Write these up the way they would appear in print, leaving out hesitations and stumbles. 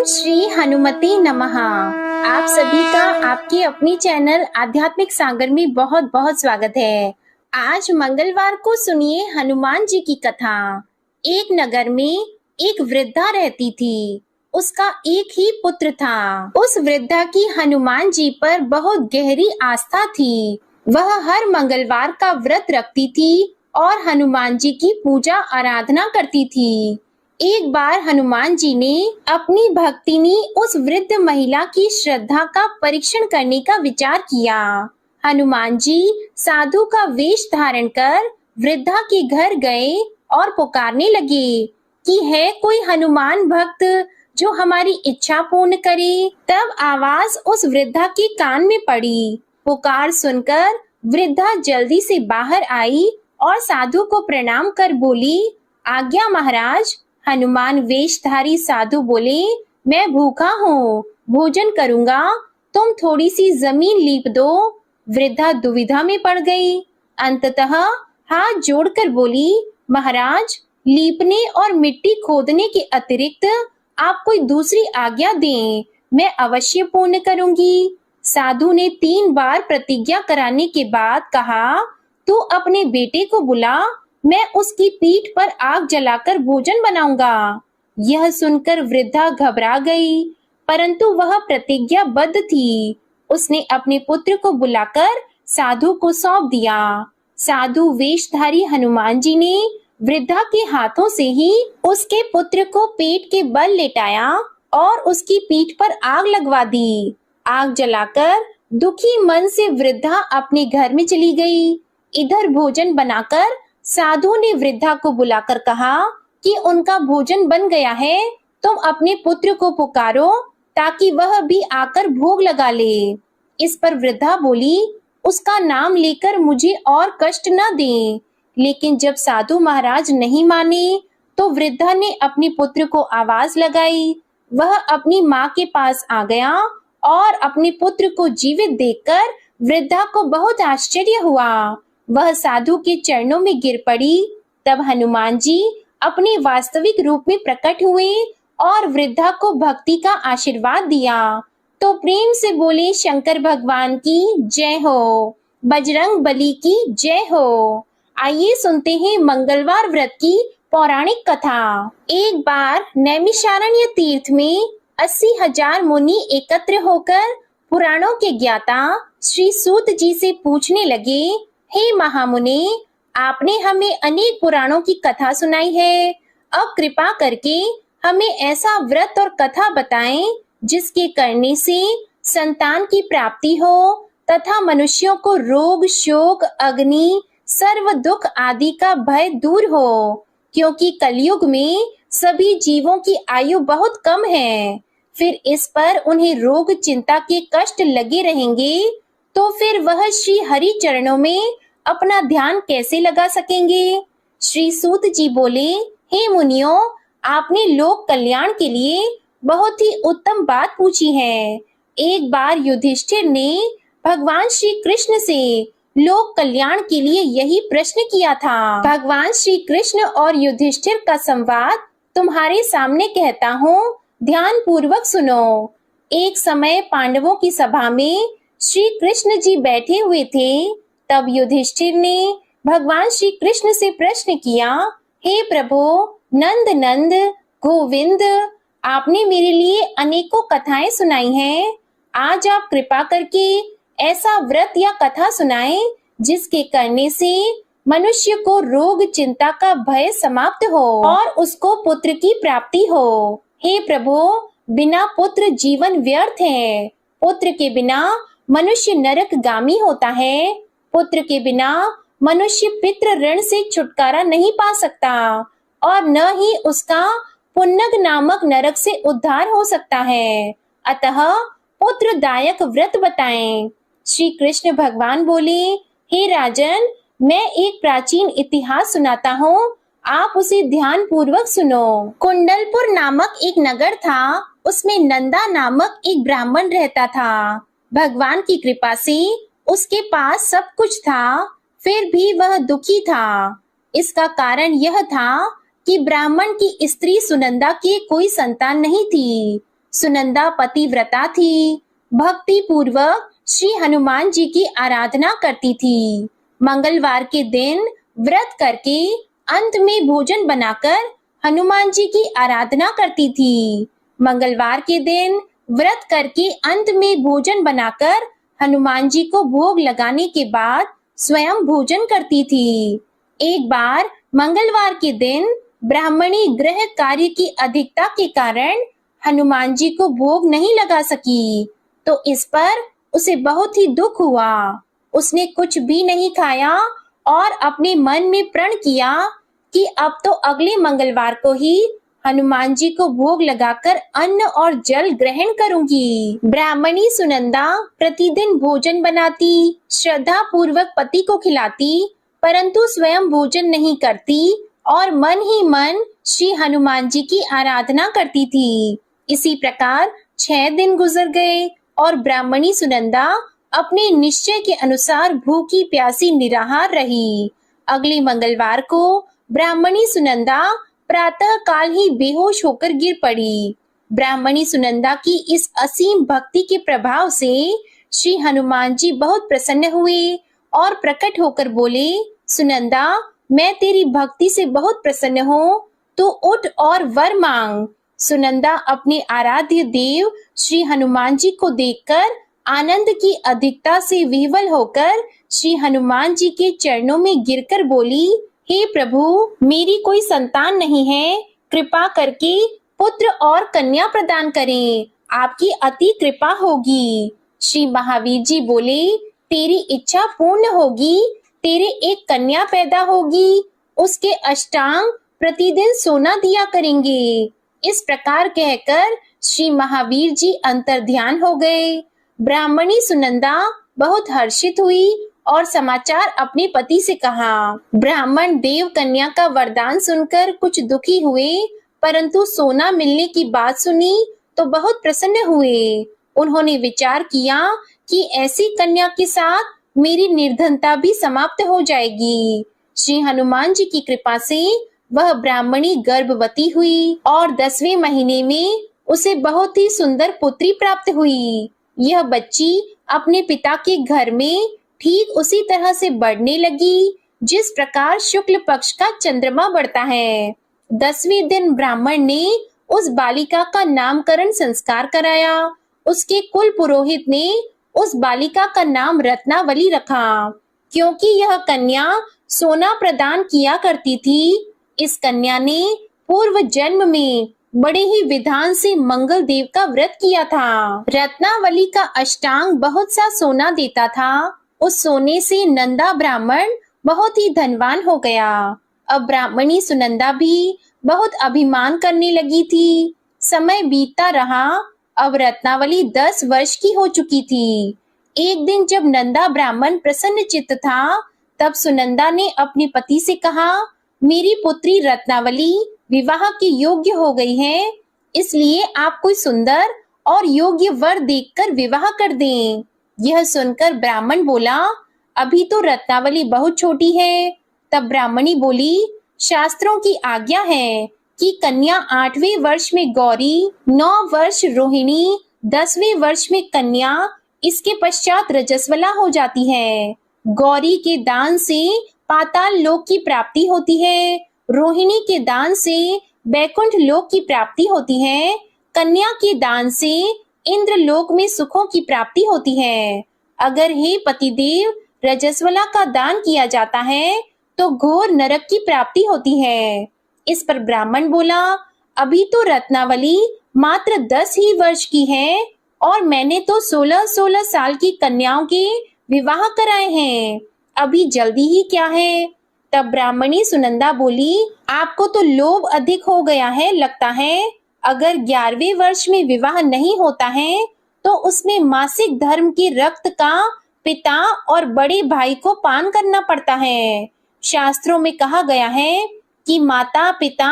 ओम श्री हनुमते नमः। आप सभी का आपके अपनी चैनल आध्यात्मिक सागर में बहुत बहुत स्वागत है। आज मंगलवार को सुनिए हनुमान जी की कथा। एक नगर में एक वृद्धा रहती थी। उसका एक ही पुत्र था। उस वृद्धा की हनुमान जी पर बहुत गहरी आस्था थी। वह हर मंगलवार का व्रत रखती थी और हनुमान जी की पूजा आराधना करती थी। एक बार हनुमान जी ने अपनी भक्तिनी उस वृद्ध महिला की श्रद्धा का परीक्षण करने का विचार किया। हनुमान जी साधु का वेश धारण कर वृद्धा के घर गए और पुकारने लगे कि है कोई हनुमान भक्त जो हमारी इच्छा पूर्ण करे। तब आवाज उस वृद्धा के कान में पड़ी। पुकार सुनकर वृद्धा जल्दी से बाहर आई और साधु को प्रणाम कर बोली, आज्ञा महाराज। हनुमान वेशधारी साधु बोले, मैं भूखा हूँ, भोजन करूंगा, तुम थोड़ी सी जमीन लीप दो। वृद्धा दुविधा में पड़ गई। अंततः हाथ जोड़कर बोली, महाराज, लीपने और मिट्टी खोदने के अतिरिक्त आप कोई दूसरी आज्ञा दें, मैं अवश्य पूर्ण करूंगी। साधु ने 3 बार प्रतिज्ञा कराने के बाद कहा, तू अपने बेटे को बुला, मैं उसकी पीठ पर आग जलाकर भोजन बनाऊंगा। यह सुनकर वृद्धा घबरा गई, परंतु वह प्रतिज्ञाबद्ध थी। उसने अपने पुत्र को बुलाकर साधु को सौंप दिया। साधु वेशधारी हनुमान जी ने वृद्धा के हाथों से ही उसके पुत्र को पेट के बल लेटाया और उसकी पीठ पर आग लगवा दी। आग जलाकर दुखी मन से वृद्धा अपने घर में चली गई। इधर भोजन बनाकर साधु ने वृद्धा को बुलाकर कहा कि उनका भोजन बन गया है, तुम अपने पुत्र को पुकारो ताकि वह भी आकर भोग लगा ले। इस पर वृद्धा बोली, उसका नाम लेकर मुझे और कष्ट न दें। लेकिन जब साधु महाराज नहीं माने तो वृद्धा ने अपने पुत्र को आवाज लगाई। वह अपनी माँ के पास आ गया और अपने पुत्र को जीवित देखकर वृद्धा को बहुत आश्चर्य हुआ। वह साधु के चरणों में गिर पड़ी। तब हनुमान जी अपने वास्तविक रूप में प्रकट हुए और वृद्धा को भक्ति का आशीर्वाद दिया। तो प्रेम से बोले, शंकर भगवान की जय हो, बजरंग बली की जय हो। आइए सुनते हैं मंगलवार व्रत की पौराणिक कथा। एक बार नैमिषारण्य तीर्थ में 80,000 मुनि एकत्र होकर पुराणों के ज्ञाता श्री सूत जी से पूछने लगे, हे महामुनि, आपने हमें अनेक पुराणों की कथा सुनाई है। अब कृपा करके हमें ऐसा व्रत और कथा बताएं जिसके करने से संतान की प्राप्ति हो तथा मनुष्यों को रोग, शोक, अग्नि, सर्व दुख आदि का भय दूर हो, क्योंकि कलयुग में सभी जीवों की आयु बहुत कम है। फिर इस पर उन्हें रोग, चिंता के कष्ट लगे रहेंगे तो फिर वह श्री हरि चरणों में अपना ध्यान कैसे लगा सकेंगे। श्री सूत जी बोले, हे मुनियों, आपने लोक कल्याण के लिए बहुत ही उत्तम बात पूछी है। एक बार युधिष्ठिर ने भगवान श्री कृष्ण से लोक कल्याण के लिए यही प्रश्न किया था। भगवान श्री कृष्ण और युधिष्ठिर का संवाद तुम्हारे सामने कहता हूँ, ध्यान पूर्वक सुनो। एक समय पांडवों की सभा में श्री कृष्ण जी बैठे हुए थे। तब युधिष्ठिर ने भगवान श्री कृष्ण से प्रश्न किया, हे प्रभु, नंद नंद, गोविंद, आपने मेरे लिए अनेकों कथाएं सुनाई हैं। आज आप कृपा करके ऐसा व्रत या कथा सुनाएं जिसके करने से मनुष्य को रोग, चिंता का भय समाप्त हो और उसको पुत्र की प्राप्ति हो। हे प्रभु, बिना पुत्र जीवन व्यर्थ है। पुत्र के बिना मनुष्य नरकगामी होता है। पुत्र के बिना मनुष्य पितृ ऋण से छुटकारा नहीं पा सकता और न ही उसका पुन्नग नामक नरक से उद्धार हो सकता है। अतः पुत्रदायक व्रत बताएं। श्री कृष्ण भगवान बोले, हे राजन, मैं एक प्राचीन इतिहास सुनाता हूँ, आप उसे ध्यान पूर्वक सुनो। कुंडलपुर नामक एक नगर था, उसमें नंदा नामक एक ब्राह्मण रहता था। भगवान की कृपा से उसके पास सब कुछ था, फिर भी वह दुखी था। इसका कारण यह था कि ब्राह्मण की स्त्री सुनंदा की कोई संतान नहीं थी। सुनंदा पतिव्रता थी, भक्ति पूर्वक श्री हनुमान जी की आराधना करती थी। मंगलवार के दिन व्रत करके अंत में भोजन बनाकर हनुमान जी की आराधना करती थी। मंगलवार के दिन व्रत करके अंत में भोजन बनाकर हनुमान जी को भोग लगाने के बाद स्वयं भोजन करती थी। एक बार मंगलवार के दिन ब्राह्मणी गृह कार्य की अधिकता के कारण हनुमान जी को भोग नहीं लगा सकी, तो इस पर उसे बहुत ही दुख हुआ। उसने कुछ भी नहीं खाया और अपने मन में प्रण किया कि अब तो अगले मंगलवार को ही हनुमान जी को भोग लगाकर अन्न और जल ग्रहण करूंगी। ब्राह्मणी सुनंदा प्रतिदिन भोजन बनाती, श्रद्धा पूर्वक पति को खिलाती, परंतु स्वयं भोजन नहीं करती और मन ही मन श्री हनुमान जी की आराधना करती थी। इसी प्रकार 6 दिन गुजर गए और ब्राह्मणी सुनंदा अपने निश्चय के अनुसार भूखी प्यासी निराहार रही। अगले मंगलवार को ब्राह्मणी सुनंदा प्रातः काल ही बेहोश होकर गिर पड़ी। ब्राह्मणी सुनंदा की इस असीम भक्ति के प्रभाव से श्री हनुमान जी बहुत प्रसन्न हुए और प्रकट होकर बोले, सुनंदा, मैं तेरी भक्ति से बहुत प्रसन्न हूँ, तू उठ और वर मांग। सुनंदा अपने आराध्य देव श्री हनुमान जी को देखकर आनंद की अधिकता से विह्वल होकर श्री हनुमान जी के चरणों में गिरकर बोली, हे प्रभु, मेरी कोई संतान नहीं है, कृपा करके पुत्र और कन्या प्रदान करें, आपकी अति कृपा होगी। श्री महावीर जी बोले, तेरी इच्छा पूर्ण होगी, तेरे एक कन्या पैदा होगी, उसके अष्टांग प्रतिदिन सोना दिया करेंगे। इस प्रकार कहकर श्री महावीर जी अंतर्ध्यान हो गए। ब्राह्मणी सुनंदा बहुत हर्षित हुई और समाचार अपने पति से कहा। ब्राह्मण देव कन्या का वरदान सुनकर कुछ दुखी हुए, परंतु सोना मिलने की बात सुनी तो बहुत प्रसन्न हुए। उन्होंने विचार किया कि ऐसी कन्या के साथ मेरी निर्धनता भी समाप्त हो जाएगी। श्री हनुमान जी की कृपा से वह ब्राह्मणी गर्भवती हुई और 10वें महीने में उसे बहुत ही सुंदर पुत्री प्राप्त हुई। यह बच्ची अपने पिता के घर में ठीक उसी तरह से बढ़ने लगी जिस प्रकार शुक्ल पक्ष का चंद्रमा बढ़ता है। 10वें दिन ब्राह्मण ने उस बालिका का नामकरण संस्कार कराया। उसके कुल पुरोहित ने उस बालिका का नाम रत्नावली रखा, क्योंकि यह कन्या सोना प्रदान किया करती थी। इस कन्या ने पूर्व जन्म में बड़े ही विधान से मंगल देव का व्रत किया था। रत्नावली का अष्टांग बहुत सा सोना देता था। उस सोने से नंदा ब्राह्मण बहुत ही धनवान हो गया। अब ब्राह्मणी सुनंदा भी बहुत अभिमान करने लगी थी। समय बीतता रहा। अब रत्नावली 10 वर्ष की हो चुकी थी। एक दिन जब नंदा ब्राह्मण प्रसन्न चित्त था, तब सुनंदा ने अपने पति से कहा, मेरी पुत्री रत्नावली विवाह के योग्य हो गई है, इसलिए आप कोई सुंदर और योग्य वर देखकर विवाह कर दें। यह सुनकर ब्राह्मण बोला, अभी तो रत्नावली बहुत छोटी है। तब ब्राह्मणी बोली, शास्त्रों की आज्ञा है कि कन्या 8वें वर्ष में गौरी, 9 वर्ष रोहिणी, 10वें वर्ष में कन्या, इसके पश्चात रजस्वला हो जाती है। गौरी के दान से पाताल लोक की प्राप्ति होती है, रोहिणी के दान से बैकुंठ लोक की प्राप्ति होती है, कन्या के दान से इंद्र लोक में सुखों की प्राप्ति होती है। अगर हे पतिदेव रजस्वला का दान किया जाता है तो घोर नरक की प्राप्ति होती है। इस पर ब्राह्मण बोला, अभी तो रत्नावली मात्र 10 ही वर्ष की है और मैंने तो 16-16 साल की कन्याओं के विवाह कराए हैं, अभी जल्दी ही क्या है। तब ब्राह्मणी सुनंदा बोली, आपको तो लोभ अधिक हो गया है लगता है। अगर 11वें वर्ष में विवाह नहीं होता है तो उसमें मासिक धर्म के रक्त का पिता और बड़े भाई को पान करना पड़ता है। शास्त्रों में कहा गया है कि माता, पिता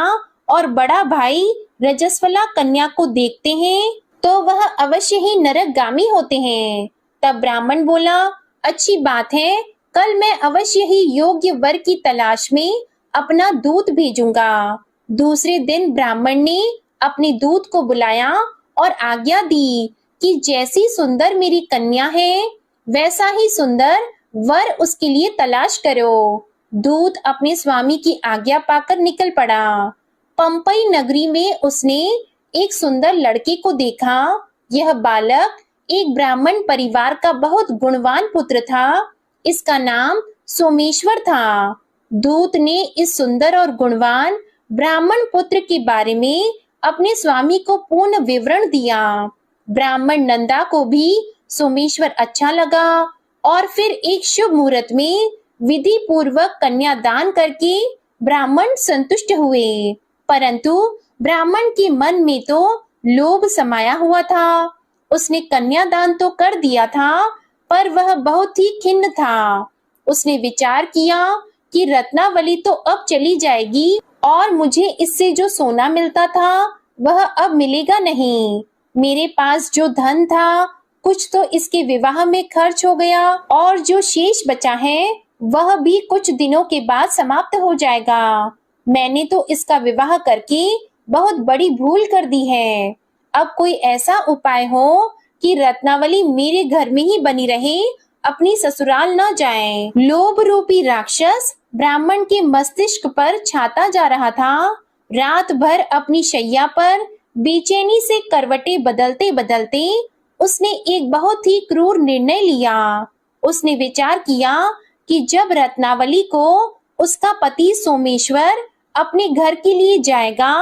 और बड़ा भाई रजस्वला कन्या को देखते हैं तो वह अवश्य ही नरकगामी होते हैं। तब ब्राह्मण बोला, अच्छी बात है, कल मैं अवश्य ही योग्य वर की तलाश में अपना दूत भेजूंगा। दूसरे दिन ब्राह्मण ने अपने दूत को बुलाया और आज्ञा दी कि जैसी सुंदर मेरी कन्या है वैसा ही सुंदर वर उसके लिए तलाश करो। दूत अपने स्वामी की आज्ञा पाकर निकल पड़ा। पंपई नगरी में उसने एक सुंदर लड़के को देखा। यह बालक एक ब्राह्मण परिवार का बहुत गुणवान पुत्र था। इसका नाम सोमेश्वर था। दूत ने इस सुंदर और गुणवान ब्राह्मण पुत्र के बारे में अपने स्वामी को पूर्ण विवरण दिया। ब्राह्मण नंदा को भी सोमेश्वर अच्छा लगा और फिर एक शुभ मुहूर्त में विधि पूर्वक कन्यादान करके ब्राह्मण संतुष्ट हुए। परंतु ब्राह्मण के मन में तो लोभ समाया हुआ था। उसने कन्यादान तो कर दिया था, पर वह बहुत ही खिन्न था। उसने विचार किया कि रत्नावली तो अब चली जाएगी और मुझे इससे जो सोना मिलता था वह अब मिलेगा नहीं। मेरे पास जो धन था कुछ तो इसके विवाह में खर्च हो गया और जो शेष बचा है वह भी कुछ दिनों के बाद समाप्त हो जाएगा। मैंने तो इसका विवाह करके बहुत बड़ी भूल कर दी है। अब कोई ऐसा उपाय हो कि रत्नावली मेरे घर में ही बनी रहे, अपनी ससुराल न जाए। लोभ रूपी राक्षस ब्राह्मण के मस्तिष्क पर छाता जा रहा था। रात भर अपनी शैया पर बेचैनी से करवटें बदलते बदलते उसने एक बहुत ही क्रूर निर्णय लिया। उसने विचार किया कि जब रत्नावली को उसका पति सोमेश्वर अपने घर के लिए जाएगा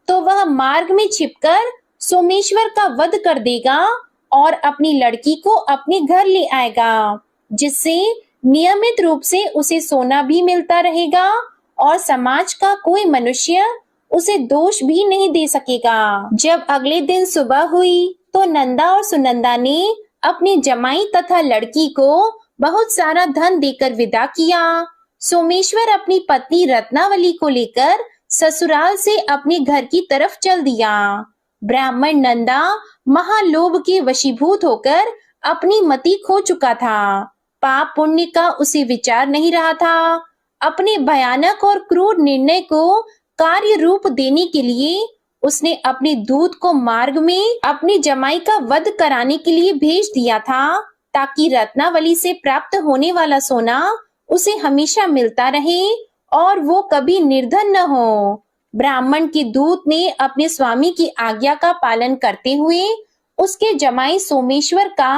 तो वह मार्ग में छिपकर सोमेश्वर का वध कर देगा और अपनी लड़की को अपने घर ले आएगा, जिससे नियमित रूप से उसे सोना भी मिलता रहेगा और समाज का कोई मनुष्य उसे दोष भी नहीं दे सकेगा। जब अगले दिन सुबह हुई तो नंदा और सुनंदा ने अपने जमाई तथा लड़की को बहुत सारा धन देकर विदा किया। सोमेश्वर अपनी पत्नी रत्नावली को लेकर ससुराल से अपने घर की तरफ चल दिया। ब्राह्मण नंदा महालोभ के वशीभूत होकर अपनी मति खो चुका था। पाप पुण्य का उसे विचार नहीं रहा था। अपने भयानक और क्रूर निर्णय को कार्य रूप देने के लिए उसने अपने दूत को मार्ग में अपनी जमाई का वध कराने के लिए भेज दिया था, ताकि रत्नावली से प्राप्त होने वाला सोना उसे हमेशा मिलता रहे और वो कभी निर्धन न हो। ब्राह्मण के दूत ने अपने स्वामी की आज्ञा का पालन करते हुए उसके जमाई सोमेश्वर का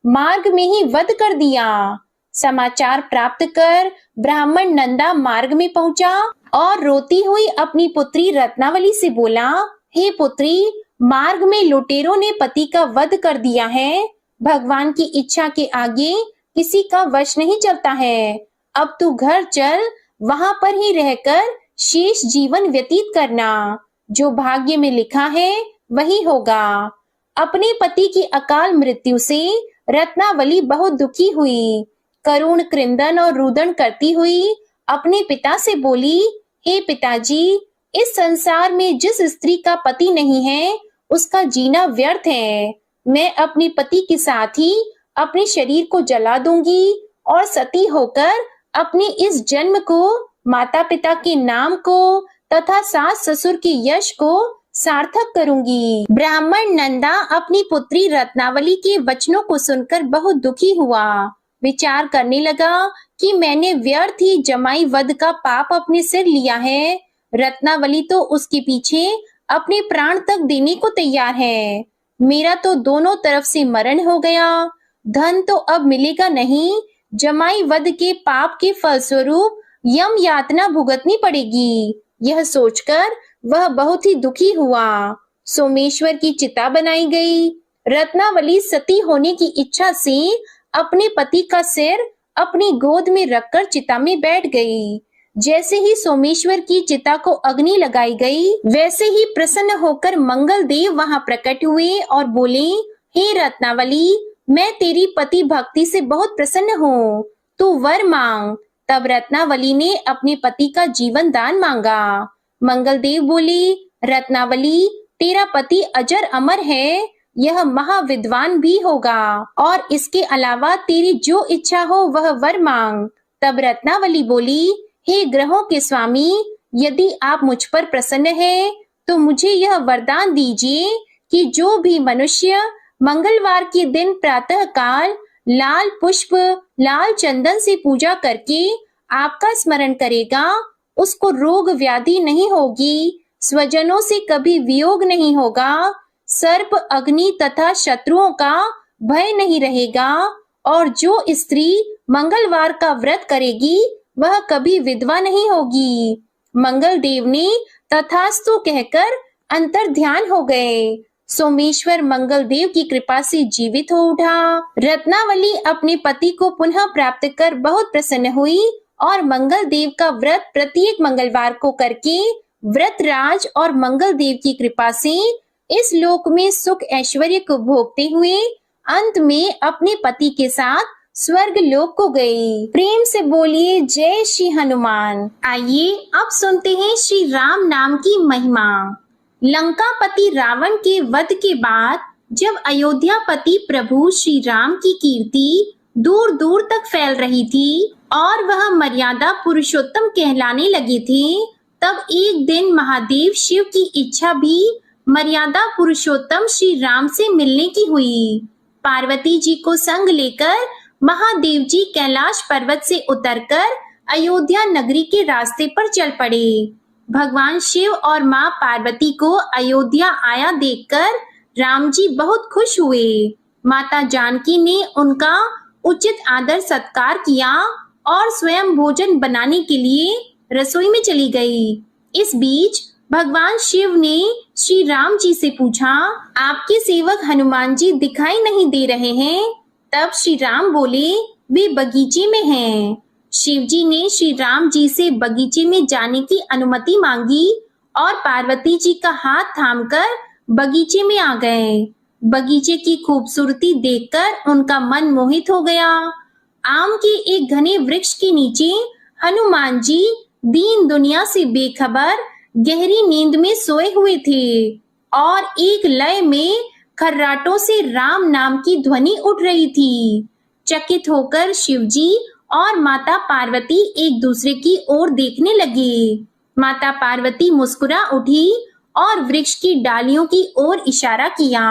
मार्ग में ही वध कर दिया। समाचार प्राप्त कर ब्राह्मण नंदा मार्ग में पहुंचा और रोती हुई अपनी पुत्री रत्नावली से बोला, हे पुत्री, मार्ग में लुटेरों ने पति का वध कर दिया है। भगवान की इच्छा के आगे किसी का वश नहीं चलता है। अब तू घर चल, वहां पर ही रहकर शेष जीवन व्यतीत करना। जो भाग्य में लिखा है वही होगा। अपने पति की अकाल मृत्यु से रत्नावली बहुत दुखी हुई। करुण क्रंदन और रुदन करती हुई अपने पिता से बोली, हे पिताजी, इस संसार में जिस स्त्री का पति नहीं है उसका जीना व्यर्थ है। मैं अपने पति के साथ ही अपने शरीर को जला दूंगी और सती होकर अपने इस जन्म को, माता पिता के नाम को तथा सास ससुर के यश को सार्थक करूंगी। ब्राह्मण नंदा अपनी पुत्री रत्नावली के वचनों को सुनकर बहुत दुखी हुआ। विचार करने लगा कि मैंने व्यर्थ ही जमाई वध का पाप अपने सिर लिया है। रत्नावली तो उसके पीछे अपने प्राण तक देने को तैयार है। मेरा तो दोनों तरफ से मरण हो गया। धन तो अब मिलेगा नहीं। जमाई वध के पाप के फलस्वरूप यम यातना भुगतनी पड़ेगी। यह सोचकर वह बहुत ही दुखी हुआ। सोमेश्वर की चिता बनाई गई। रत्नावली सती होने की इच्छा से अपने पति का सिर अपनी गोद में रखकर चिता में बैठ गई। जैसे ही सोमेश्वर की चिता को अग्नि लगाई गई, वैसे ही प्रसन्न होकर मंगल देव वहां प्रकट हुए और बोले, हे रत्नावली, मैं तेरी पति भक्ति से बहुत प्रसन्न हूँ, तू वर मांग। तब रत्नावली ने अपने पति का जीवन दान मांगा। मंगल देव बोले, रत्नावली, तेरा पति अजर अमर है, यह महाविद्वान भी होगा और इसके अलावा तेरी जो इच्छा हो वह वर मांग। तब रत्नावली बोली, हे ग्रहों के स्वामी, यदि आप मुझ पर प्रसन्न हैं तो मुझे यह वरदान दीजिए कि जो भी मनुष्य मंगलवार के दिन प्रातः काल लाल पुष्प, लाल चंदन से पूजा करके आपका स्मरण करेगा, उसको रोग व्याधि नहीं होगी, स्वजनों से कभी वियोग नहीं होगा, सर्प, अग्नि तथा शत्रुओं का भय नहीं रहेगा, और जो स्त्री मंगलवार का व्रत करेगी वह कभी विधवा नहीं होगी। मंगल देव ने तथास्तु कहकर अंतर ध्यान हो गए। सोमेश्वर मंगल देव की कृपा से जीवित हो उठा। रत्नावली अपने पति को पुनः प्राप्त कर बहुत प्रसन्न हुई और मंगल देव का व्रत प्रत्येक मंगलवार को करके व्रतराज और मंगल देव की कृपा से इस लोक में सुख ऐश्वर्य को भोगते हुए अंत में अपने पति के साथ स्वर्ग लोक को गई। प्रेम से बोलिए जय श्री हनुमान। आइए अब सुनते हैं श्री राम नाम की महिमा। लंकापति रावण के वध के बाद जब अयोध्यापति प्रभु श्री राम की कीर्ति दूर दूर तक फैल रही थी और वह मर्यादा पुरुषोत्तम कहलाने लगे थे, तब एक दिन महादेव शिव की इच्छा भी मर्यादा पुरुषोत्तम श्री राम से मिलने की हुई। पार्वती जी को संग लेकर महादेव जी कैलाश पर्वत से उतरकर अयोध्या नगरी के रास्ते पर चल पड़े। भगवान शिव और माँ पार्वती को अयोध्या आया देखकर राम जी बहुत खुश हुए। माता जानकी ने उनका उचित आदर सत्कार किया और स्वयं भोजन बनाने के लिए रसोई में चली गई। इस बीच भगवान शिव ने श्री राम जी से पूछा, आपके सेवक हनुमान जी दिखाई नहीं दे रहे हैं। तब श्री राम बोले, वे बगीचे में हैं। शिव जी ने श्री राम जी से बगीचे में जाने की अनुमति मांगी और पार्वती जी का हाथ थामकर बगीचे में आ गए। बगीचे की खूबसूरती देखकर उनका मन मोहित हो गया। आम के एक घने वृक्ष के नीचे हनुमान जी दीन दुनिया से बेखबर गहरी नींद में सोए हुए थे और एक लय में खर्राटों से राम नाम की ध्वनि उठ रही थी। चकित होकर शिवजी और माता पार्वती एक दूसरे की ओर देखने लगे। माता पार्वती मुस्कुरा उठी और वृक्ष की डालियों की ओर इशारा किया।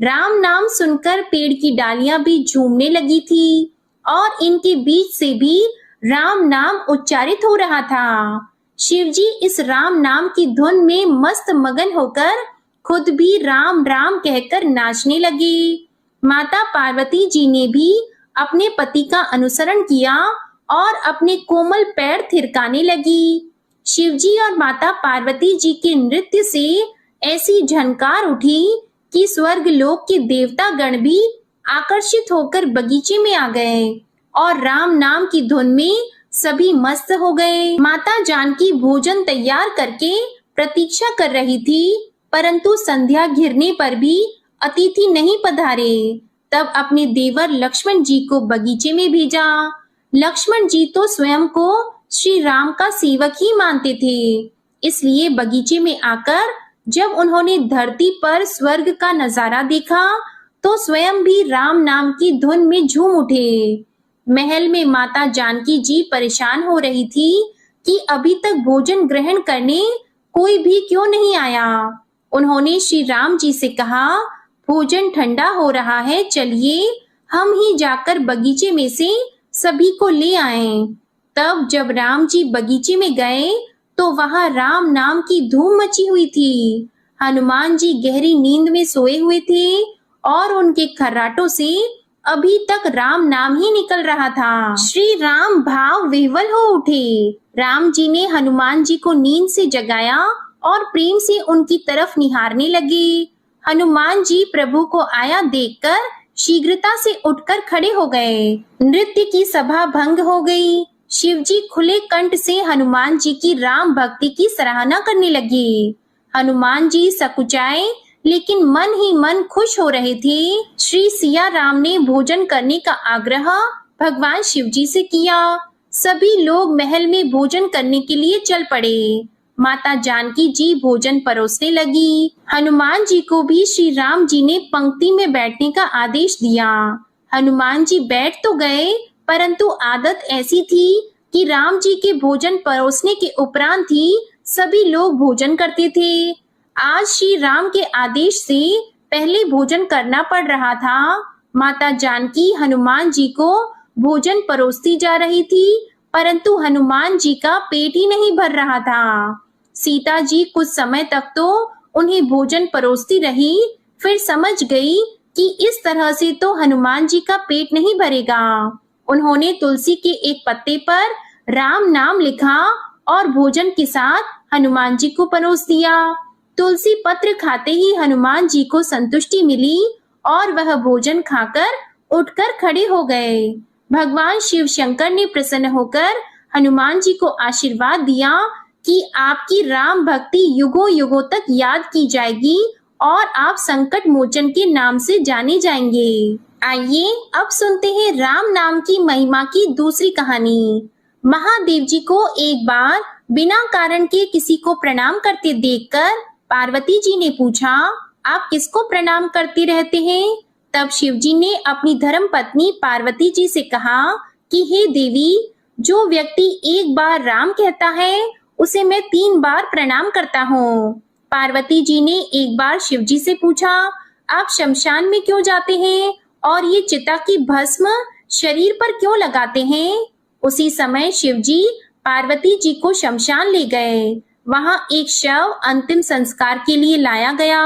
राम नाम सुनकर पेड़ की डालियां भी झूमने लगी थी और इनके बीच से भी राम नाम उच्चारित हो रहा था। शिवजी इस राम नाम की धुन में मस्त मगन होकर खुद भी राम राम कहकर नाचने लगे। माता पार्वती जी ने भी अपने पति का अनुसरण किया और अपने कोमल पैर थिरकाने लगी। शिवजी और माता पार्वती जी के नृत्य से ऐसी झनकार उठी कि स्वर्ग लोक के देवता गण भी आकर्षित होकर बगीचे में आ गए और राम नाम की धुन में सभी मस्त हो गए। माता जानकी भोजन तैयार करके प्रतीक्षा कर रही थी, परंतु संध्या घिरने पर भी अतिथि नहीं पधारे। तब अपने देवर लक्ष्मण जी को बगीचे में भेजा। लक्ष्मण जी तो स्वयं को श्री राम का सेवक ही मानते थे, इसलिए बगीचे में आकर जब उन्होंने धरती पर स्वर्ग का नजारा देखा तो स्वयं भी राम नाम की धुन में झूम उठे। महल में माता जानकी जी परेशान हो रही थी कि अभी तक भोजन ग्रहण करने कोई भी क्यों नहीं आया। उन्होंने श्री राम जी से कहा, भोजन ठंडा हो रहा है, चलिए हम ही जाकर बगीचे में से सभी को ले आएं। तब जब राम जी बगीचे में गए तो वहां राम नाम की धूम मची हुई थी। हनुमान जी गहरी नींद में सोए हुए थे और उनके खर्राटों से अभी तक राम नाम ही निकल रहा था। श्री राम भाव विह्वल हो उठे। राम जी ने हनुमान जी को नींद से जगाया और प्रेम से उनकी तरफ निहारने लगे। हनुमान जी प्रभु को आया देखकर शीघ्रता से उठकर खड़े हो गए। नृत्य की सभा भंग हो गई। शिव जी खुले कंठ से हनुमान जी की राम भक्ति की सराहना करने लगे। हनुमान जी सकुचाए लेकिन मन ही मन खुश हो रहे थे। श्री सिया राम ने भोजन करने का आग्रह भगवान शिव जी से किया। सभी लोग महल में भोजन करने के लिए चल पड़े। माता जानकी जी भोजन परोसने लगी। हनुमान जी को भी श्री राम जी ने पंक्ति में बैठने का आदेश दिया। हनुमान जी बैठ तो गए, परंतु आदत ऐसी थी कि राम जी के भोजन परोसने के उपरांत ही सभी लोग भोजन करते थे। आज श्री राम के आदेश से पहले भोजन करना पड़ रहा था। माता जानकी हनुमान जी को भोजन परोसती जा रही थी, परंतु हनुमान जी का पेट ही नहीं भर रहा था। सीता जी कुछ समय तक तो उन्हें भोजन परोसती रही, फिर समझ गई कि इस तरह से तो हनुमान जी का पेट नहीं भरेगा। उन्होंने तुलसी के एक पत्ते पर राम नाम लिखा और भोजन के साथ हनुमान जी को परोस दिया। तुलसी पत्र खाते ही हनुमान जी को संतुष्टि मिली और वह भोजन खाकर उठकर खड़े हो गए। भगवान शिव शंकर ने प्रसन्न होकर हनुमान जी को आशीर्वाद दिया कि आपकी राम भक्ति युगों युगों तक याद की जाएगी और आप संकट मोचन के नाम से जाने जाएंगे। आइए अब सुनते हैं राम नाम की महिमा की दूसरी कहानी। महादेव जी को एक बार बिना कारण के किसी को प्रणाम करते देखकर पार्वती जी ने पूछा, आप किसको प्रणाम करते रहते हैं? तब शिव जी ने अपनी धर्म पत्नी पार्वती जी से कहा कि हे देवी, जो व्यक्ति एक बार राम कहता है उसे मैं 3 बार प्रणाम करता हूँ। पार्वती जी ने एक बार शिव जी से पूछा, आप शमशान में क्यों जाते हैं और ये चिता की भस्म शरीर पर क्यों लगाते हैं? उसी समय शिव जी पार्वती जी को शमशान ले गए। वहां एक शव अंतिम संस्कार के लिए लाया गया।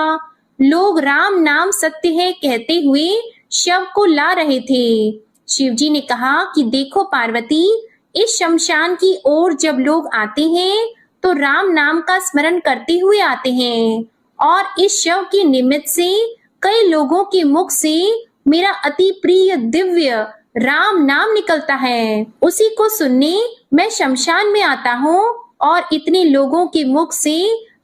लोग राम नाम सत्य है कहते हुए शव को ला रहे थे। शिव जी ने कहा कि देखो पार्वती, इस शमशान की ओर जब लोग आते हैं तो राम नाम का स्मरण करते हुए आते हैं और इस शव के निमित्त से कई लोगों के मुख से मेरा अति प्रिय दिव्य राम नाम निकलता है। उसी को सुनने मैं शमशान में आता हूँ और इतने लोगों के मुख से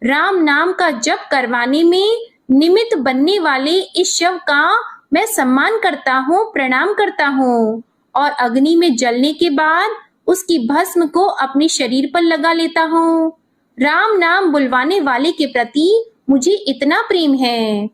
राम नाम का जप करवाने में निमित्त बनने वाले इस शव का मैं सम्मान करता हूँ, प्रणाम करता हूँ और अग्नि में जलने के बाद उसकी भस्म को अपने शरीर पर लगा लेता हूँ। राम नाम बुलवाने वाले के प्रति मुझे इतना प्रेम है।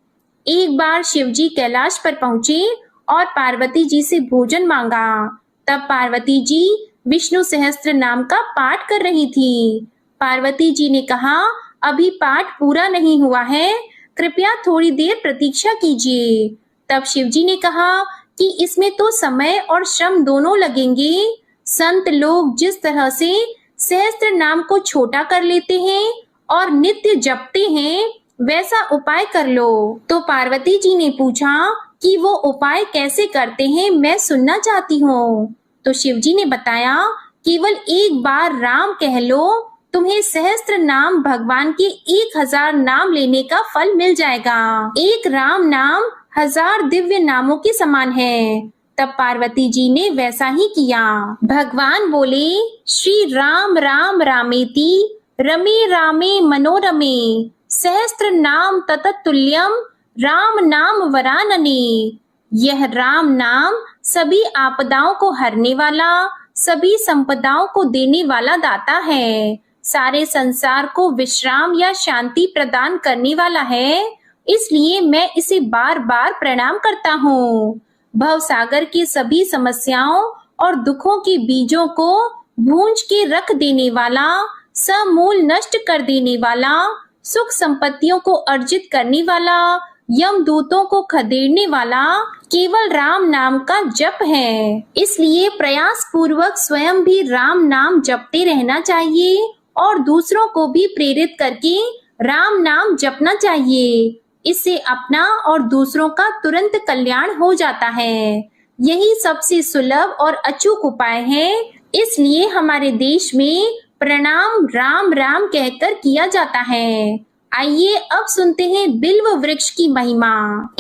एक बार शिव जी कैलाश पर पहुंचे और पार्वती जी से भोजन मांगा। तब पार्वती जी विष्णु सहस्त्र नाम का पाठ कर रही थी। पार्वती जी ने कहा, अभी पाठ पूरा नहीं हुआ है, कृपया थोड़ी देर प्रतीक्षा कीजिए। तब शिव जी ने कहा कि इसमें तो समय और श्रम दोनों लगेंगे। संत लोग जिस तरह से सहस्त्र नाम को छोटा कर लेते हैं और नित्य जपते हैं, वैसा उपाय कर लो। तो पार्वती जी ने पूछा कि वो उपाय कैसे करते हैं, मैं सुनना चाहती हूँ। तो शिव जी ने बताया, केवल एक बार राम कह लो, तुम्हें सहस्त्र नाम भगवान के 1000 नाम लेने का फल मिल जाएगा। एक राम नाम 1000 दिव्य नामों के समान है। तब पार्वती जी ने वैसा ही किया। भगवान बोले, श्री राम राम रामेति रमे रामे मनोरमे सहस्त्र नाम तततुल्यम राम नाम वरानने। यह राम नाम सभी आपदाओं को हरने वाला, सभी संपदाओं को देने वाला दाता है, सारे संसार को विश्राम या शांति प्रदान करने वाला है। इसलिए मैं इसे बार बार प्रणाम करता हूँ। भव सागर की सभी समस्याओं और दुखों के बीजों को भूंज के रख देने वाला, समूल नष्ट कर देने वाला, सुख संपत्तियों को अर्जित करने वाला, यमदूतों को खदेड़ने वाला केवल राम नाम का जप है। इसलिए प्रयास पूर्वक स्वयं भी राम नाम जपते रहना चाहिए और दूसरों को भी प्रेरित करके राम नाम जपना चाहिए। इससे अपना और दूसरों का तुरंत कल्याण हो जाता है। यही सबसे सुलभ और अचूक उपाय है। इसलिए हमारे देश में प्रणाम राम राम कहकर किया जाता है। आइए अब सुनते हैं बिल्व वृक्ष की महिमा।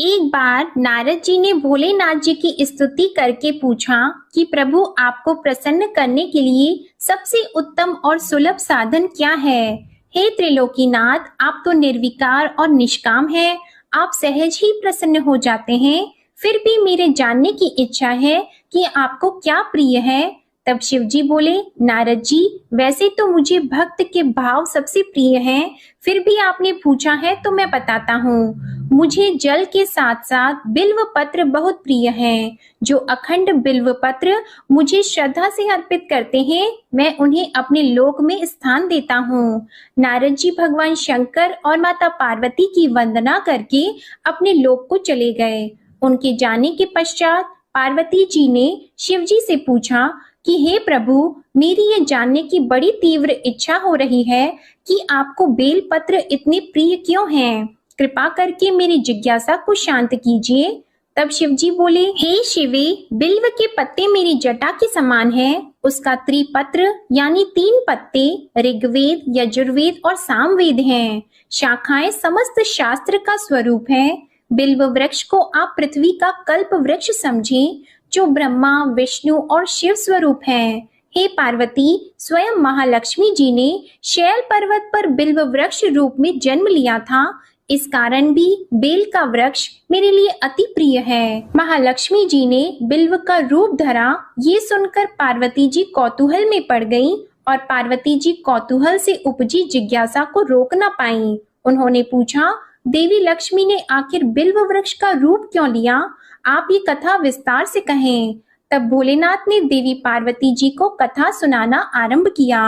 एक बार नारद जी ने भोलेनाथ जी की स्तुति करके पूछा कि प्रभु, आपको प्रसन्न करने के लिए सबसे उत्तम और सुलभ साधन क्या है? हे त्रिलोकीनाथ, आप तो निर्विकार और निष्काम हैं। आप सहज ही प्रसन्न हो जाते हैं। फिर भी मेरे जानने की इच्छा है कि आपको क्या प्रिय है, तब शिव जी बोले, नारद जी, वैसे तो मुझे भक्त के भाव सबसे प्रिय हैं, फिर भी आपने पूछा है तो मैं बताता हूँ। मुझे जल के साथ साथ बिल्व पत्र बहुत प्रिय हैं। जो अखंड बिल्व पत्र मुझे श्रद्धा से अर्पित करते हैं, मैं उन्हें अपने लोक में स्थान देता हूँ। नारद जी भगवान शंकर और माता पार्वती की वंदना करके अपने लोक को चले गए। उनके जाने के पश्चात पार्वती जी ने शिव जी से पूछा कि हे प्रभु, मेरी ये जानने की बड़ी तीव्र इच्छा हो रही है कि आपको बेल पत्र इतने प्रिय क्यों हैं? कृपा करके मेरी जिज्ञासा को शांत कीजिए। तब शिव जी बोले, हे शिवे, बिल्व के पत्ते मेरी जटा के समान हैं। उसका त्रिपत्र यानी 3 पत्ते ऋग्वेद, यजुर्वेद और सामवेद हैं। शाखाएं समस्त शास्त्र का स्वरूप है। बिल्व वृक्ष को आप पृथ्वी का कल्प वृक्ष समझें, जो ब्रह्मा, विष्णु और शिव स्वरूप है। हे पार्वती, स्वयं महालक्ष्मी जी ने शैल पर्वत पर बिल्व वृक्ष रूप में जन्म लिया था। इस कारण भी बेल का वृक्ष मेरे लिए अति प्रिय है। महालक्ष्मी जी ने बिल्व का रूप धरा, ये सुनकर पार्वती जी कौतूहल में पड़ गईं और पार्वती जी कौतूहल से उपजी जिज्ञासा को रोक न पाईं। उन्होंने पूछा, देवी लक्ष्मी ने आखिर बिल्व वृक्ष का रूप क्यों लिया? आप ये कथा विस्तार से कहें। तब भोलेनाथ ने देवी पार्वती जी को कथा सुनाना आरंभ किया।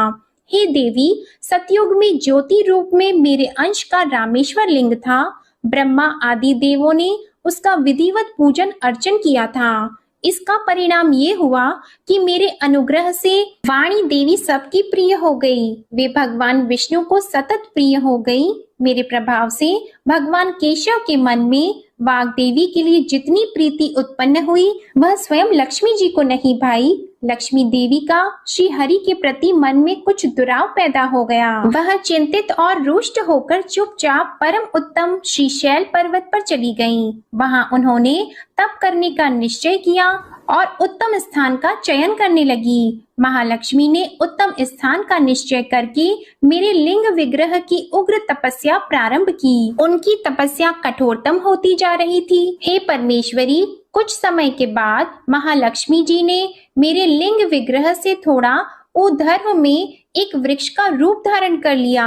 हे देवी, सतयुग में ज्योति रूप में मेरे अंश का रामेश्वर लिंग था। ब्रह्मा आदि देवों ने उसका विधिवत पूजन अर्चन किया था। इसका परिणाम ये हुआ कि मेरे अनुग्रह से वाणी देवी सबकी प्रिय हो गई। वे भगवान विष्णु को सतत प्रिय हो गई। मेरे प्रभाव से भगवान केशव के मन में वाग देवी के लिए जितनी प्रीति उत्पन्न हुई, वह स्वयं लक्ष्मी जी को नहीं भाई। लक्ष्मी देवी का श्री हरि के प्रति मन में कुछ दुराव पैदा हो गया। वह चिंतित और रुष्ट होकर चुपचाप परम उत्तम श्री शैल पर्वत पर चली गईं। वहां उन्होंने तप करने का निश्चय किया और उत्तम स्थान का चयन करने लगी। महालक्ष्मी ने उत्तम स्थान का निश्चय करके मेरे लिंग विग्रह की उग्र तपस्या प्रारंभ की। उनकी तपस्या कठोरतम होती जा रही थी। हे परमेश्वरी, कुछ समय के बाद महालक्ष्मी जी ने मेरे लिंग विग्रह से थोड़ा ऊर्ध्व में एक वृक्ष का रूप धारण कर लिया।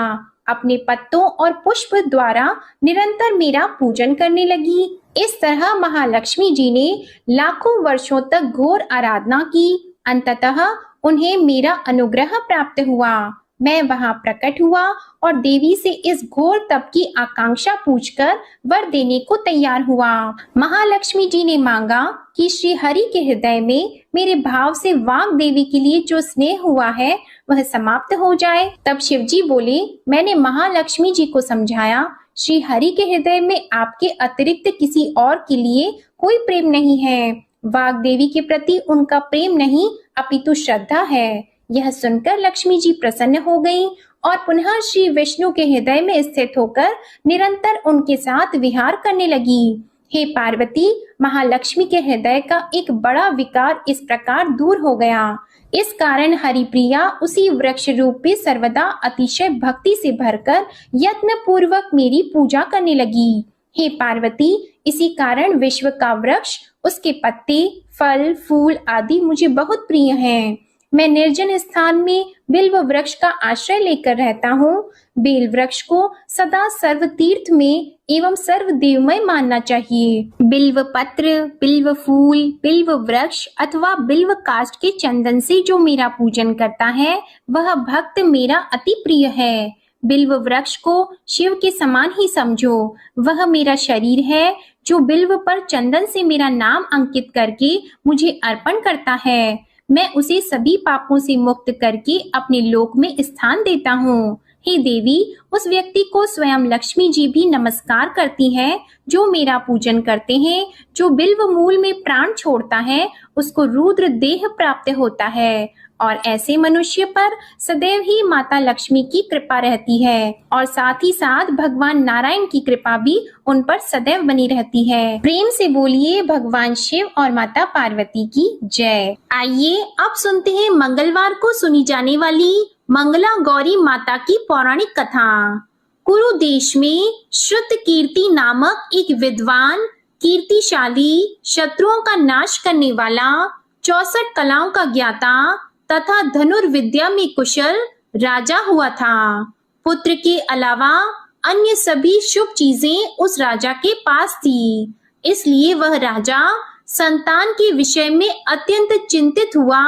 अपने पत्तों और पुष्प द्वारा निरंतर मेरा पूजन करने लगी। इस तरह महालक्ष्मी जी ने लाखों वर्षों तक घोर आराधना की। अंततः उन्हें मेरा अनुग्रह प्राप्त हुआ। मैं वहां प्रकट हुआ और देवी से इस घोर तप की आकांक्षा पूछकर वर देने को तैयार हुआ। महालक्ष्मी जी ने मांगा कि श्री हरि के हृदय में मेरे भाव से वाग देवी के लिए जो स्नेह हुआ है वह समाप्त हो जाए। तब शिव जी बोले, मैंने महालक्ष्मी जी को समझाया, श्री हरि के हृदय में आपके अतिरिक्त किसी और के लिए कोई प्रेम नहीं है। वाग देवी के प्रति उनका प्रेम नहीं अपितु श्रद्धा है। यह सुनकर लक्ष्मी जी प्रसन्न हो गईं और पुनः श्री विष्णु के हृदय में स्थित होकर निरंतर उनके साथ विहार करने लगी। हे पार्वती, महालक्ष्मी के हृदय का एक बड़ा विकार इस प्रकार दूर हो गया। इस कारण हरिप्रिया उसी वृक्ष रूप में सर्वदा अतिशय भक्ति से भरकर यत्न पूर्वक मेरी पूजा करने लगी। हे पार्वती, इसी कारण विश्व का वृक्ष, उसके पत्ते, फल, फूल आदि मुझे बहुत प्रिय हैं। मैं निर्जन स्थान में बिल्व वृक्ष का आश्रय लेकर रहता हूँ। बेल वृक्ष को सदा सर्व तीर्थ में एवं सर्व देवमय मानना चाहिए। बिल्व पत्र, बिल्व फूल, बिल्व वृक्ष अथवा बिल्व काष्ठ के चंदन से जो मेरा पूजन करता है वह भक्त मेरा अति प्रिय है। बिल्व वृक्ष को शिव के समान ही समझो। वह मेरा शरीर है जो बिल्व पर चंदन से मेरा नाम अंकित करके मुझे अर्पण करता है। मैं उसे सभी पापों से मुक्त करके अपने लोक में स्थान देता हूँ। हे देवी, उस व्यक्ति को स्वयं लक्ष्मी जी भी नमस्कार करती हैं जो मेरा पूजन करते हैं। जो बिल्व मूल में प्राण छोड़ता है उसको रुद्र देह प्राप्त होता है और ऐसे मनुष्य पर सदैव ही माता लक्ष्मी की कृपा रहती है और साथ ही साथ भगवान नारायण की कृपा भी उन पर सदैव बनी रहती है। प्रेम से बोलिए भगवान शिव और माता पार्वती की जय। आइए अब सुनते हैं मंगलवार को सुनी जाने वाली मंगला गौरी माता की पौराणिक कथा। कुरु देश में श्रुत कीर्ति नामक एक विद्वान, कीर्तिशाली, शत्रुओं का नाश करने वाला, 64 कलाओं का ज्ञाता, तथा धनुर्विद्या में कुशल राजा हुआ था। पुत्र के अलावा अन्य सभी शुभ चीजें उस राजा के पास थी, इसलिए वह राजा संतान के विषय में अत्यंत चिंतित हुआ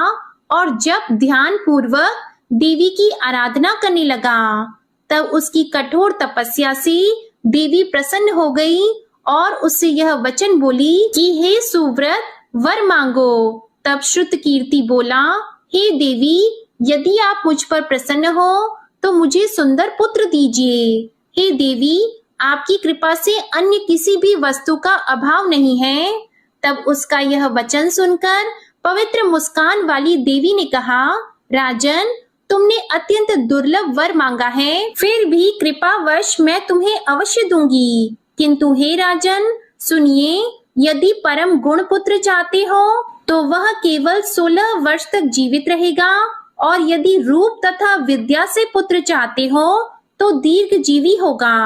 और जब ध्यान पूर्वक देवी की आराधना करने लगा तब उसकी कठोर तपस्या से देवी प्रसन्न हो गई और उससे यह वचन बोली कि हे सुव्रत, वर मांगो। तब श्रुतकीर्ति बोला, हे देवी, यदि आप मुझ पर प्रसन्न हो तो मुझे सुंदर पुत्र दीजिए। हे देवी, आपकी कृपा से अन्य किसी भी वस्तु का अभाव नहीं है। तब उसका यह वचन सुनकर पवित्र मुस्कान वाली देवी ने कहा, राजन, तुमने अत्यंत दुर्लभ वर मांगा है, फिर भी कृपावश मैं तुम्हें अवश्य दूंगी। किंतु हे राजन, सुनिए, यदि परम गुण पुत्र चाहते हो तो वह केवल 16 वर्ष तक जीवित रहेगा, और यदि रूप तथा विद्या से पुत्र चाहते हो तो दीर्घजीवी होगा।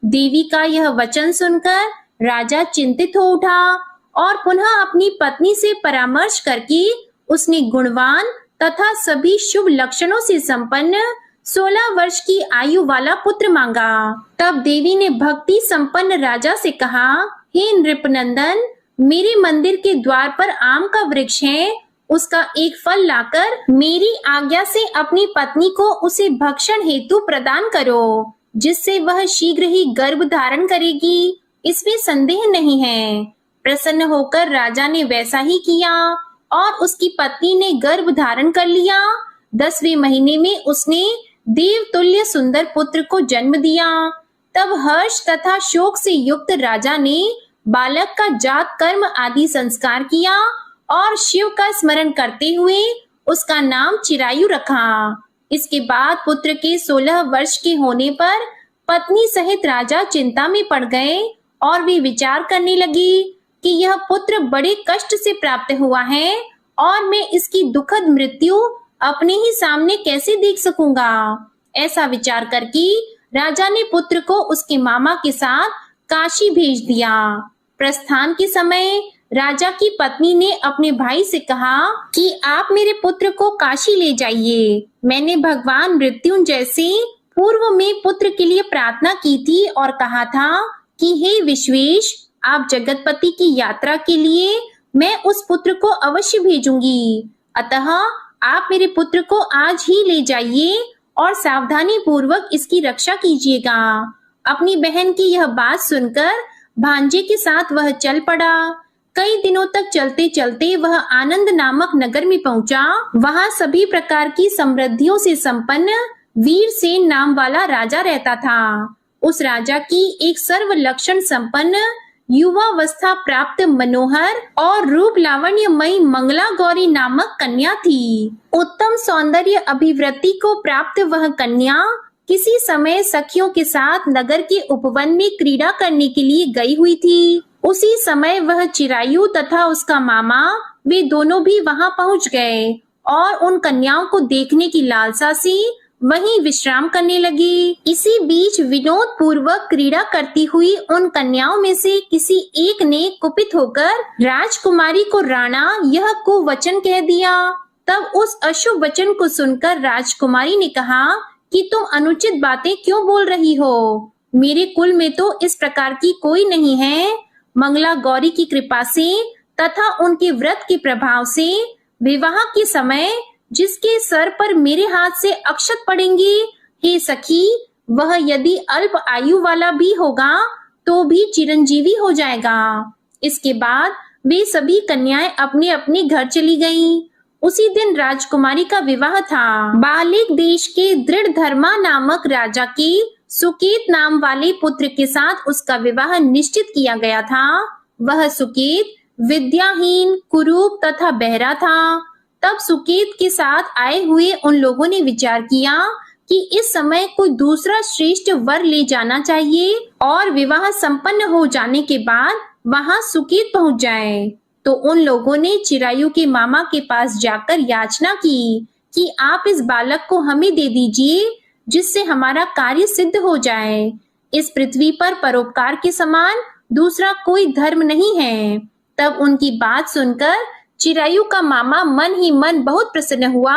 देवी का यह वचन सुनकर राजा चिंतित हो उठा और पुनः अपनी पत्नी से परामर्श करके उसने गुणवान तथा सभी शुभ लक्षणों से संपन्न 16 वर्ष की आयु वाला पुत्र मांगा। तब देवी ने भक्ति संपन्न राजा से कहा, हे नृपनंदन, मेरे मंदिर के द्वार पर आम का वृक्ष है, उसका एक फल लाकर मेरी आज्ञा से अपनी पत्नी को उसे भक्षण हेतु प्रदान करो, जिससे वह शीघ्र ही गर्भ धारण करेगी, इसमें संदेह नहीं है। प्रसन्न होकर राजा ने वैसा ही किया और उसकी पत्नी ने गर्भ धारण कर लिया। 10वें महीने में उसने देवतुल्य सुंदर पुत्र को जन्म दिया। तब हर्ष तथा शोक से युक्त राजा ने बालक का जात कर्म आदि संस्कार किया और शिव का स्मरण करते हुए उसका नाम चिरायु रखा। इसके बाद पुत्र के 16 वर्ष के होने पर पत्नी सहित राजा चिंता में पड़ गए और वे विचार करने लगी कि यह पुत्र बड़े कष्ट से प्राप्त हुआ है और मैं इसकी दुखद मृत्यु अपने ही सामने कैसे देख सकूंगा। ऐसा विचार करके राजा ने पुत्र को उसके मामा के साथ काशी भेज दिया। प्रस्थान के समय राजा की पत्नी ने अपने भाई से कहा कि आप मेरे पुत्र को काशी ले जाइए। मैंने भगवान मृत्युंजय से पूर्व में पुत्र के लिए प्रार्थना की थी और कहा था कि हे विश्वेश, आप जगतपति की यात्रा के लिए मैं उस पुत्र को अवश्य भेजूंगी। अतः आप मेरे पुत्र को आज ही ले जाइए और सावधानी पूर्वक इसकी रक्षा कीजिएगा। अपनी बहन की यह बात सुनकर भांजे के साथ वह चल पड़ा। कई दिनों तक चलते चलते वह आनंद नामक नगर में पहुंचा। वहां सभी प्रकार की समृद्धियों से संपन्न वीरसेन नाम वाला राजा रहता था। उस राजा की एक सर्व लक्षण संपन्न युवावस्था प्राप्त मनोहर और रूप लावण्यमयी मंगला गौरी नामक कन्या थी। उत्तम सौंदर्य अभिवृद्धि को प्राप्त वह कन्या किसी समय सखियों के साथ नगर के उपवन में क्रीड़ा करने के लिए गई हुई थी। उसी समय वह चिरायु तथा उसका मामा वे दोनों भी वहां पहुंच गए और उन कन्याओं को देखने की लालसा से वहीं विश्राम करने लगी। इसी बीच विनोद पूर्वक क्रीड़ा करती हुई उन कन्याओं में से किसी एक ने कुपित होकर राजकुमारी को राणा यह कुवचन कह दिया। तब उस अशुभ वचन को सुनकर राजकुमारी ने कहा कि तुम अनुचित बातें क्यों बोल रही हो? मेरे कुल में तो इस प्रकार की कोई नहीं है। मंगला गौरी की कृपा से तथा उनके व्रत के प्रभाव से विवाह के समय जिसके सर पर मेरे हाथ से अक्षत पड़ेंगे, हे सखी, वह यदि अल्प आयु वाला भी होगा तो भी चिरंजीवी हो जाएगा। इसके बाद वे सभी कन्याएं अपने अपने घर चली गईं। उसी दिन राजकुमारी का विवाह था। बालिक देश के दृढ़ धर्मा नामक राजा के सुकेत नाम वाले पुत्र के साथ उसका विवाह निश्चित किया गया था। वह सुकेत विद्याहीन, कुरूप तथा बहरा था। तब सुकेत के साथ आए हुए उन लोगों ने विचार किया कि इस समय कोई दूसरा श्रेष्ठ वर ले जाना चाहिए और विवाह संपन्न हो जाने के बाद वहां सुकेत पहुंच जाए। तो उन लोगों ने चिरायु के मामा के पास जाकर याचना की कि आप इस बालक को हमें दे दीजिए, जिससे हमारा कार्य सिद्ध हो जाए। इस पृथ्वी पर परोपकार के समान दूसरा कोई धर्म नहीं है। तब उनकी बात सुनकर चिरायु का मामा मन ही मन बहुत प्रसन्न हुआ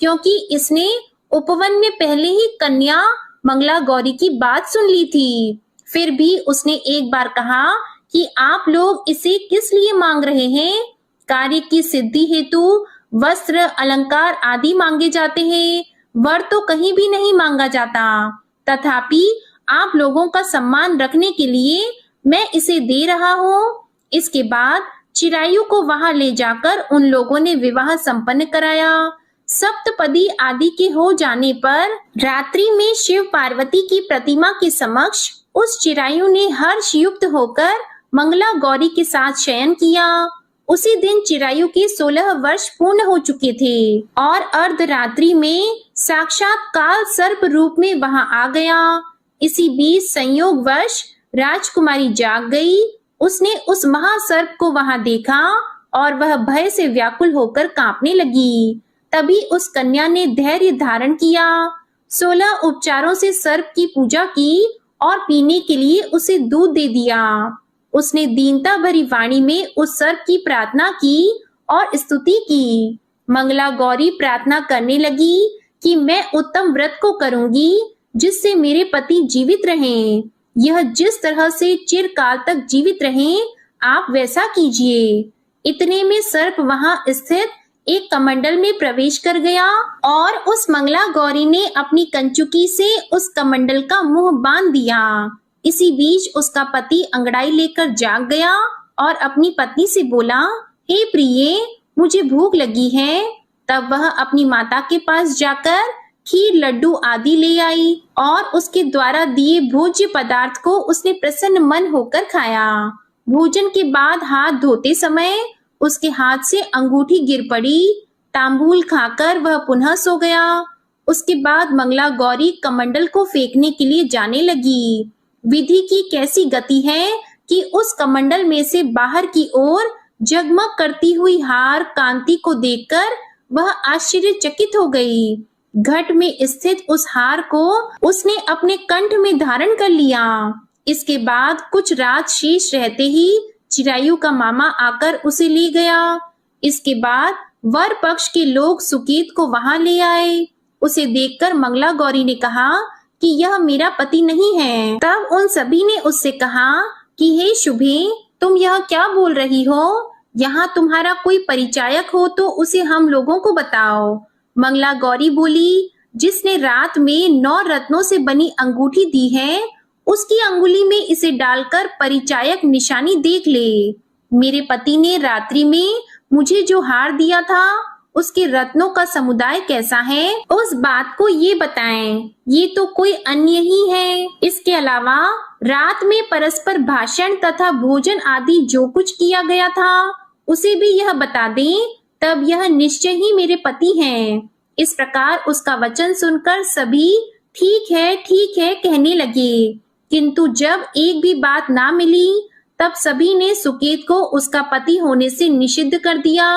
क्योंकि इसने उपवन में पहले ही कन्या मंगला गौरी की बात सुन ली थी। फिर भी उसने एक बार कहा कि आप लोग इसे किस लिए मांग रहे हैं? कार्य की सिद्धि हेतु वस्त्र, अलंकार आदि मांगे जाते हैं, वर तो कहीं भी नहीं मांगा जाता। तथापि आप लोगों का सम्मान रखने के लिए मैं इसे दे रहा हूँ। इसके बाद चिरायु को वहां ले जाकर उन लोगों ने विवाह संपन्न कराया। सप्तपदी आदि के हो जाने पर रात्रि में शिव पार्वती की प्रतिमा के समक्ष उस चिरायु ने हर्ष युक्त होकर मंगला गौरी के साथ शयन किया। उसी दिन चिरायु के 16 वर्ष पूर्ण हो चुके थे और अर्धरात्रि में साक्षात काल सर्प रूप में वहां आ गया। इसी बीच संयोगवश राजकुमारी जाग गई। उसने उस महासर्प को वहां देखा और वह भय से व्याकुल होकर कांपने लगी। तभी उस कन्या ने धैर्य धारण किया, 16 उपचारों से सर्प की पूजा की और पीने के लिए उसे दूध दे दिया। उसने दीनता भरी वाणी में उस सर्प की प्रार्थना की और स्तुति की। मंगला गौरी प्रार्थना करने लगी कि मैं उत्तम व्रत को करूंगी जिससे मेरे पति जीवित रहें। यह जिस तरह से चिरकाल तक जीवित रहें, आप वैसा कीजिए। इतने में सर्प वहां स्थित एक कमंडल में प्रवेश कर गया और उस मंगला गौरी ने अपनी कंचुकी से उस कमंडल का मुंह बांध दिया। इसी बीच उसका पति अंगड़ाई लेकर जाग गया और अपनी पत्नी से बोला, हे प्रिये, मुझे भूख लगी है। तब वह अपनी माता के पास जाकर खीर, लड्डू आदि ले आई और उसके द्वारा दिए भोज्य पदार्थ को उसने प्रसन्न मन होकर खाया। भोजन के बाद हाथ धोते समय उसके हाथ से अंगूठी गिर पड़ी। तांबूल खाकर वह पुनः सो गया। उसके बाद मंगला गौरी कमंडल को फेंकने के लिए जाने लगी। विधि की कैसी गति है कि उस कमंडल में से बाहर की ओर जगमग करती हुई हार कांति को देखकर वह आश्चर्यचकित हो गई। घट में स्थित उस हार को उसने अपने कंठ में धारण कर लिया। इसके बाद कुछ रात शेष रहते ही चिरायु का मामा आकर उसे ले गया। इसके बाद वर पक्ष के लोग सुकेत को वहां ले आए। उसे देखकर मंगला गौरी ने कहा कि यह मेरा पति नहीं है। तब उन सभी ने उससे कहा कि हे शुभे, तुम यह क्या बोल रही हो? यहाँ तुम्हारा कोई परिचायक हो तो उसे हम लोगों को बताओ। मंगला गौरी बोली, जिसने रात में 9 रत्नों से बनी अंगूठी दी है, उसकी अंगुली में इसे डालकर परिचायक निशानी देख ले। मेरे पति ने रात्रि में मुझे जो हार दिया था, उसके रत्नों का समुदाय कैसा है, उस बात को ये बताएं। ये तो कोई अन्य ही है। इसके अलावा रात में परस्पर भाषण तथा भोजन आदि जो कुछ किया गया था, उसे भी यह बता दें, तब यह निश्चय ही मेरे पति हैं। इस प्रकार उसका वचन सुनकर सभी ठीक है कहने लगे, किंतु जब एक भी बात ना मिली, तब सभी ने सुकेत को उसका पति होने से निषिद्ध कर दिया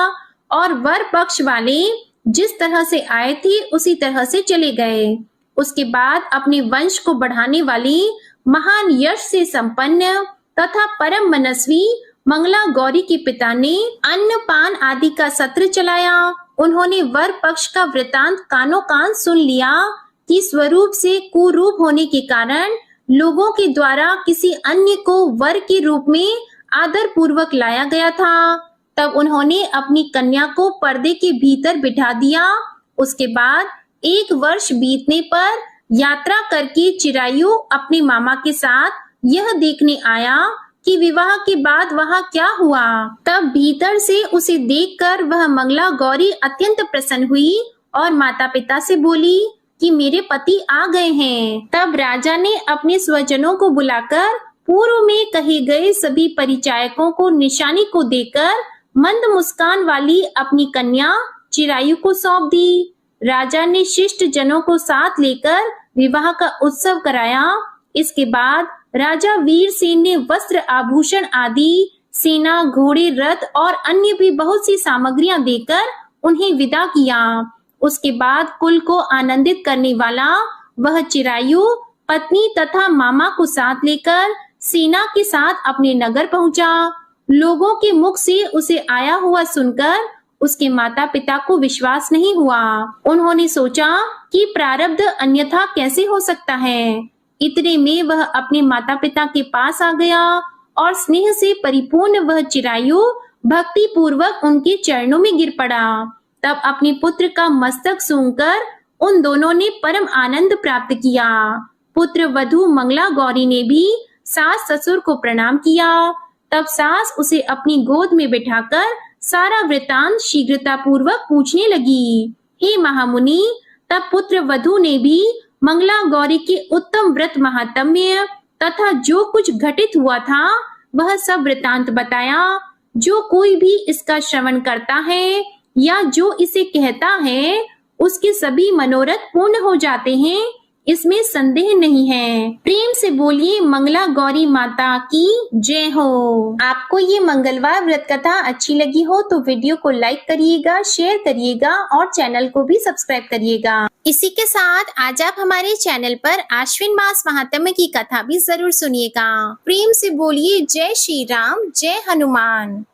और वर पक्ष वाले जिस तरह से आए थे उसी तरह से चले गए। उसके बाद अपने वंश को बढ़ाने वाली महान यश से संपन्न तथा परम मनस्वी मंगला गौरी के पिता ने अन्न पान आदि का सत्र चलाया। उन्होंने वर पक्ष का वृतांत कानों कान सुन लिया कि स्वरूप से कुरूप होने के कारण लोगों के द्वारा किसी अन्य को वर के रूप में आदर पूर्वक लाया गया था। तब उन्होंने अपनी कन्या को पर्दे के भीतर बिठा दिया। उसके बाद 1 वर्ष बीतने पर यात्रा करके चिरायु अपने मामा के साथ यह देखने आया कि विवाह के बाद वहां क्या हुआ। तब भीतर से उसे देखकर वह मंगला गौरी अत्यंत प्रसन्न हुई और माता पिता से बोली कि मेरे पति आ गए हैं। तब राजा ने अपने स्वजनों को बुलाकर पूर्व में कहे गए सभी परिचायकों को निशानी को देकर मंद मुस्कान वाली अपनी कन्या चिरायु को सौंप दी। राजा ने शिष्ट जनों को साथ लेकर विवाह का उत्सव कराया। इसके बाद राजा वीरसेन ने वस्त्र, आभूषण आदि, सेना, घोड़े, रथ और अन्य भी बहुत सी सामग्रियां देकर उन्हें विदा किया। उसके बाद कुल को आनंदित करने वाला वह चिरायु पत्नी तथा मामा को साथ लेकर सेना के साथ अपने नगर पहुंचा। लोगों के मुख से उसे आया हुआ सुनकर उसके माता पिता को विश्वास नहीं हुआ। उन्होंने सोचा कि प्रारब्ध अन्यथा कैसे हो सकता है। इतने में वह अपने माता पिता के पास आ गया और स्नेह से परिपूर्ण वह चिरायु भक्ति पूर्वक उनके चरणों में गिर पड़ा। तब अपने पुत्र का मस्तक सूंघकर उन दोनों ने परम आनंद प्राप्त किया। पुत्र वधू मंगला गौरी ने भी सास ससुर को प्रणाम किया। तब सास उसे अपनी गोद में बिठाकर सारा वृतांत शीघ्रता पूर्वक पूछने लगी। हे महामुनि, तब पुत्र वधू ने भी मंगला गौरी के उत्तम व्रत महात्म्य तथा जो कुछ घटित हुआ था वह सब वृतांत बताया। जो कोई भी इसका श्रवण करता है या जो इसे कहता है उसके सभी मनोरथ पूर्ण हो जाते हैं, इसमें संदेह नहीं है। प्रेम से बोलिए मंगला गौरी माता की जय हो। आपको ये मंगलवार व्रत कथा अच्छी लगी हो तो वीडियो को लाइक करिएगा, शेयर करिएगा और चैनल को भी सब्सक्राइब करिएगा। इसी के साथ आज आप हमारे चैनल पर आश्विन मास महात्म्य की कथा भी जरूर सुनिएगा। प्रेम से बोलिए जय श्री राम, जय हनुमान।